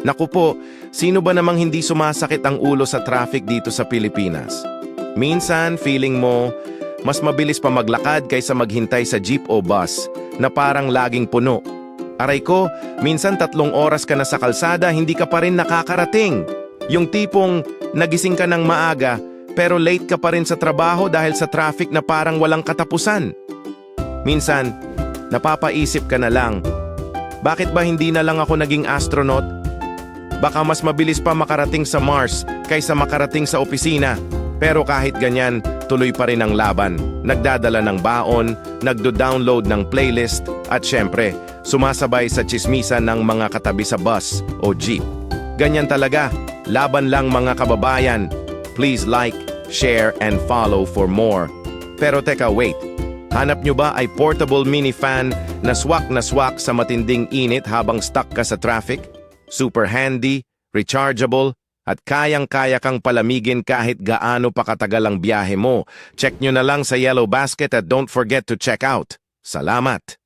Naku po, sino ba namang hindi sumasakit ang ulo sa traffic dito sa Pilipinas? Minsan, feeling mo, mas mabilis pa maglakad kaysa maghintay sa jeep o bus na parang laging puno. Aray ko, minsan 3 oras ka na sa kalsada, hindi ka pa rin nakakarating. Yung tipong nagising ka ng maaga, pero late ka pa rin sa trabaho dahil sa traffic na parang walang katapusan. Minsan, napapaisip ka na lang, bakit ba hindi na lang ako naging astronaut? Baka mas mabilis pa makarating sa Mars kaysa makarating sa opisina. Pero kahit ganyan, tuloy pa rin ang laban. Nagdadala ng baon, nagdo-download ng playlist, at syempre, sumasabay sa tsismisan ng mga katabi sa bus o jeep. Ganyan talaga, laban lang mga kababayan. Please like, share, and follow for more. Pero teka, wait. Hanap nyo ba ay portable mini fan na swak sa matinding init habang stuck ka sa traffic? Super handy, rechargeable, at kayang-kaya kang palamigin kahit gaano pa katagal ang biyahe mo. Check nyo na lang sa Yellow Basket at don't forget to check out. Salamat!